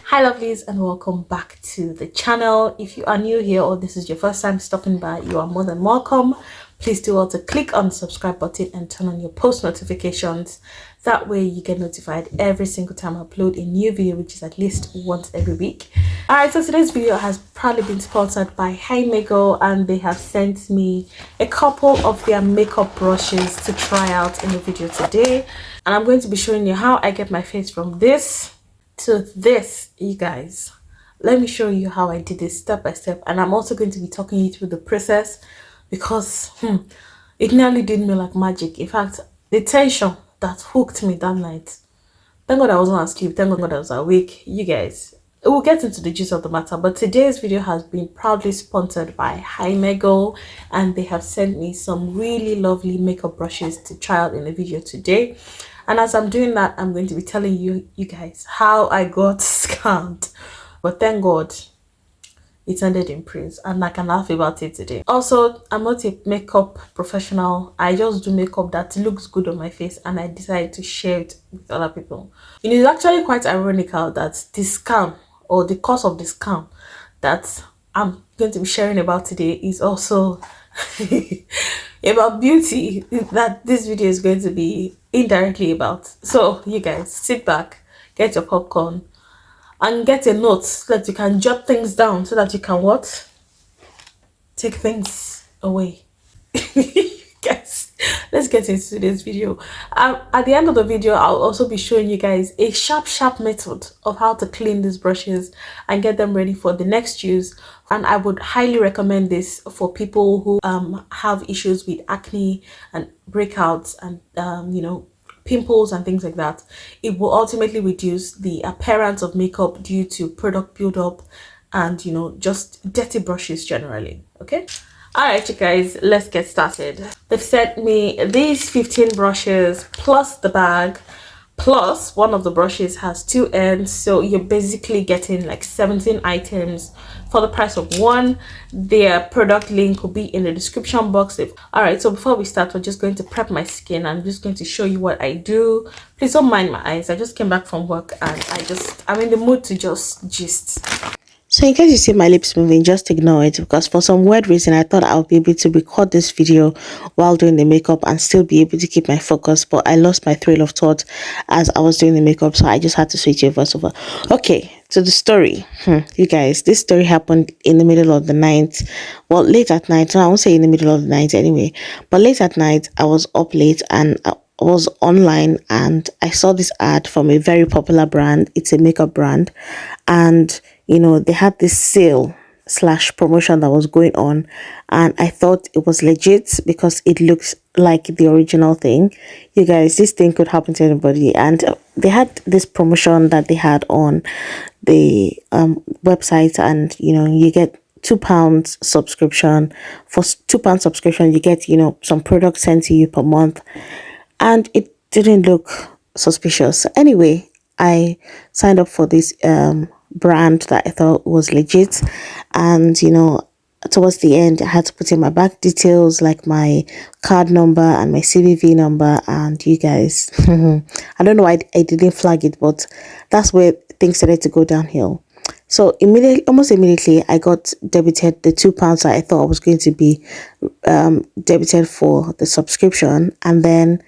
Hi lovelies, and welcome back to the channel. If you are new here or this is your first time stopping by, you are more than welcome. Please do also click on the subscribe button and turn on your post notifications. That way you get notified every single time I upload a new video, which is at least once every week. Alright, so today's video has proudly been sponsored by Heymkgo, and they have sent me a couple of their makeup brushes to try out in the video today. And I'm going to be showing you how I get my face from this to this, you guys. Let me show you how I did this step by step, and I'm also going to be talking you through the process because it nearly did me like magic. In fact, the tension that hooked me that night, thank God I wasn't asleep, thank God I was awake, you guys. We'll get into the gist of the matter, but today's video has been proudly sponsored by Heymkgo, and they have sent me some really lovely makeup brushes to try out in the video today. And as I'm doing that, I'm going to be telling you guys how I got scammed. But thank God it ended in praise, and I can laugh about it today. Also, I'm not a makeup professional. I just do makeup that looks good on my face, and I decided to share it with other people. It is actually quite ironical that the scam, or the cause of the scam that I'm going to be sharing about today, is also about beauty, that this video is going to be indirectly about. So you guys sit back, get your popcorn, and get a note so that you can jot things down, so that you can what? Take things away. Guys, let's get into today's video. At the end of the video, I'll also be showing you guys a sharp method of how to clean these brushes and get them ready for the next use. And I would highly recommend this for people who have issues with acne and breakouts and pimples and things like that. It will ultimately reduce the appearance of makeup due to product buildup and just dirty brushes generally. Okay, all right, you guys, let's get started. They've sent me these 15 brushes plus the bag, plus one of the brushes has two ends, so you're basically getting like 17 items for the price of one. Their product link will be in the description box. All right, so before we start, we're just going to prep my skin. I'm just going to show you what I do. Please don't mind my eyes, I just came back from work and I'm in the mood to just gist. So in case you see my lips moving, just ignore it, because for some weird reason I thought I'll be able to record this video while doing the makeup and still be able to keep my focus, but I lost my thrill of thought as I was doing the makeup, so I just had to switch it voiceover. Okay, so the story, you guys, this story happened in the middle of the night. Well, late at night. No, I won't say in the middle of the night anyway, but late at night. I was up late and I was online and I saw this ad from a very popular brand. It's a makeup brand, and they had this sale slash promotion that was going on, and I thought it was legit because it looks like the original thing. You guys, this thing could happen to anybody. And they had this promotion that they had on the website, and you get £2 subscription. For £2 subscription, you get some products sent to you per month, and it didn't look suspicious. Anyway, I signed up for this brand that I thought was legit, and towards the end I had to put in my bank details, like my card number and my CVV number, and you guys, I don't know why I didn't flag it, but that's where things started to go downhill. So almost immediately I got debited the £2 that I thought I was going to be debited for the subscription, and then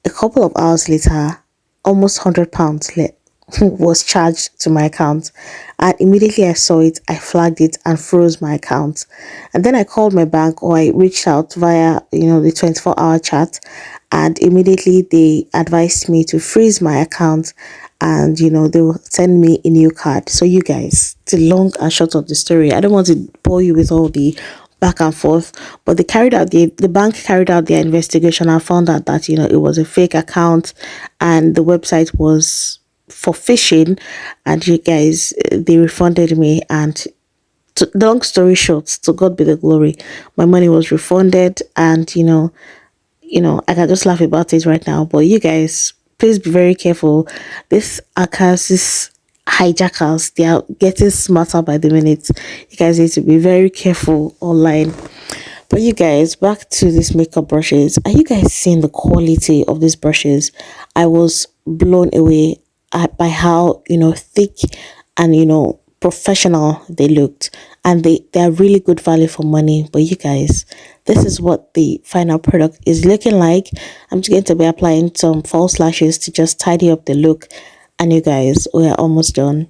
a couple of hours later, almost £100 was charged to my account, and immediately I saw it, I flagged it and froze my account. And then I called my bank, or I reached out via the 24-hour chat, and immediately they advised me to freeze my account, and they will send me a new card. So you guys, the long and short of the story, I don't want to bore you with all the back and forth, but the bank carried out their investigation and found out that it was a fake account and the website was for phishing, and you guys, they refunded me. And long story short, to God be the glory, my money was refunded. And I can just laugh about it right now, but you guys, please be very careful. This hijackers, they are getting smarter by the minute. You guys need to be very careful online. But you guys, back to these makeup brushes. Are you guys seeing the quality of these brushes? I was blown away by how thick and professional they looked, and they're really good value for money. But you guys, this is what the final product is looking like. I'm just going to be applying some false lashes to just tidy up the look, and you guys, we are almost done.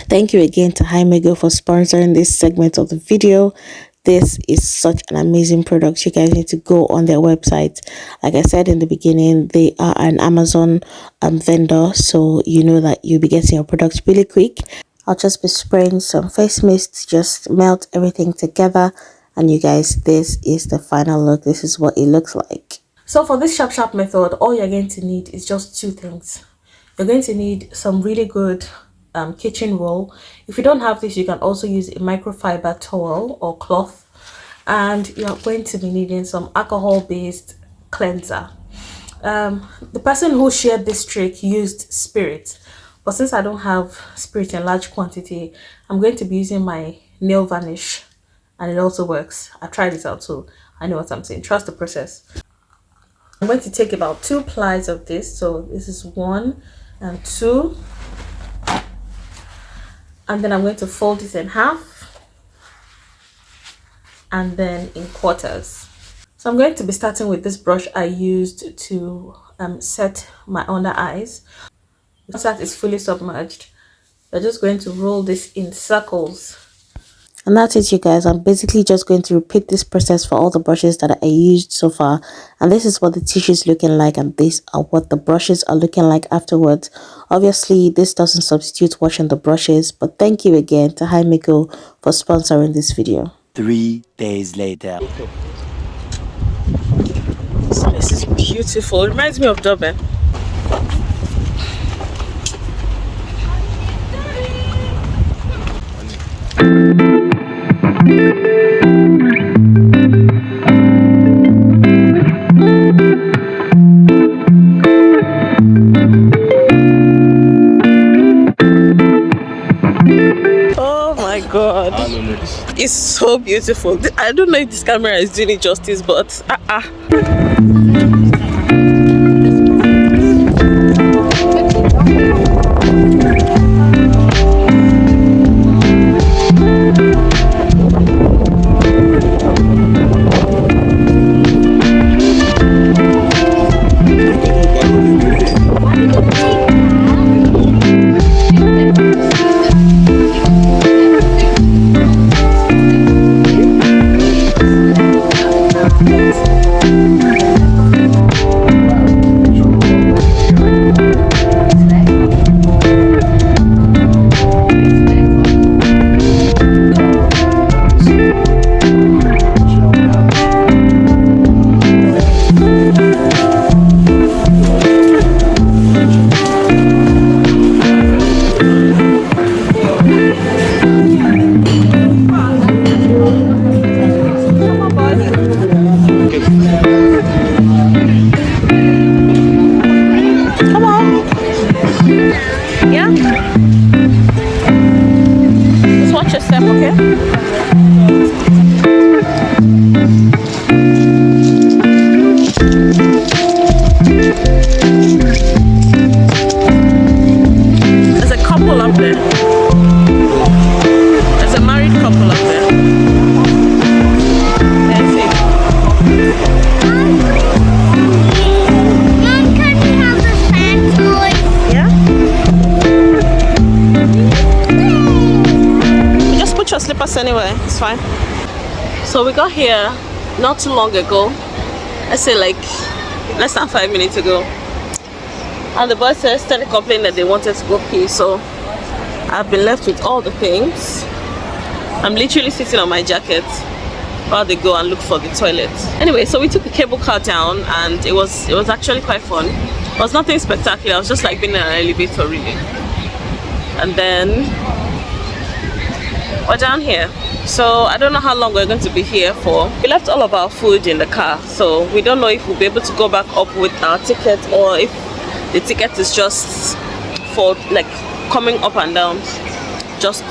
Thank you again to Heymkgo for sponsoring this segment of the video. This is such an amazing product. You guys need to go on their website. Like I said in the beginning, they are an Amazon vendor, so you know that you'll be getting your products really quick. I'll just be spraying some face mist to just melt everything together, and you guys, this is the final look. This is what it looks like. So for this sharp method, all you're going to need is just two things. You're going to need some really good kitchen roll. If you don't have this, you can also use a microfiber towel or cloth, and you're going to be needing some alcohol based cleanser. The person who shared this trick used spirit, but since I don't have spirit in large quantity, I'm going to be using my nail varnish, and it also works. I tried it out, so I know what I'm saying. Trust the process. I'm going to take about 2 plies of this, so this is 1 and 2. And then I'm going to fold it in half and then in quarters. So I'm going to be starting with this brush I used to set my under eyes. Once that is fully submerged, we're just going to roll this in circles. And that's it, you guys. I'm basically just going to repeat this process for all the brushes that I used so far. And this is what the tissue is looking like, and these are what the brushes are looking like afterwards. Obviously, this doesn't substitute washing the brushes, but thank you again to Heymkgo for sponsoring this video. 3 days later. This place is beautiful. It reminds me of Durban. Oh my god, it's so beautiful. I don't know if this camera is doing it justice, but anyway, it's fine. So we got here not too long ago. I say like less than 5 minutes ago, and the boys started complaining that they wanted to go pee, so I've been left with all the things. I'm literally sitting on my jacket while they go and look for the toilet. Anyway, so we took the cable car down, and it was actually quite fun. It was nothing spectacular. It was just like being in an elevator, really. And then we're down here, so I don't know how long we're going to be here for. We left all of our food in the car, so we don't know if we'll be able to go back up with our ticket, or if the ticket is just for like coming up and down, just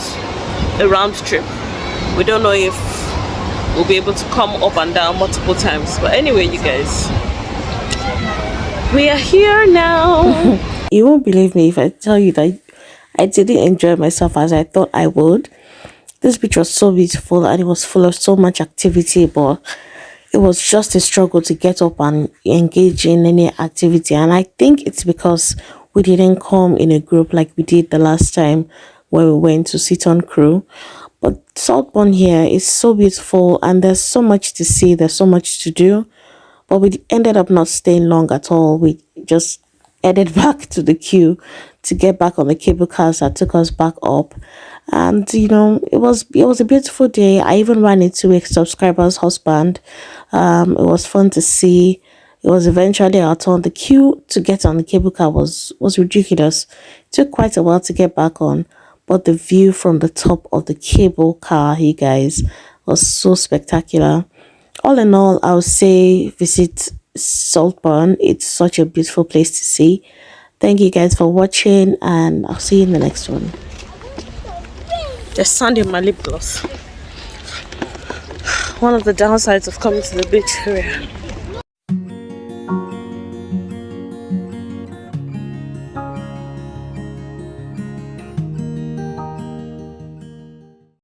a round trip. We don't know if we'll be able to come up and down multiple times, but anyway, you guys, we are here now. You won't believe me if I tell you that I didn't enjoy myself as I thought I would. This beach was so beautiful and it was full of so much activity, but it was just a struggle to get up and engage in any activity. And I think it's because we didn't come in a group like we did the last time when we went to sit on crew. But Saltburn here is so beautiful and there's so much to see, there's so much to do. But we ended up not staying long at all. We just headed back to the queue to get back on the cable cars that took us back up. And it was a beautiful day. I even ran into a subscriber's husband. It was fun to see. It was eventually our turn. The queue to get on the cable car was ridiculous. It took quite a while to get back on, but the view from the top of the cable car, you guys, was so spectacular. All in all, I would say visit Saltburn. It's such a beautiful place to see. Thank you guys for watching, and I'll see you in the next one. There's sand in my lip gloss. One of the downsides of coming to the beach area.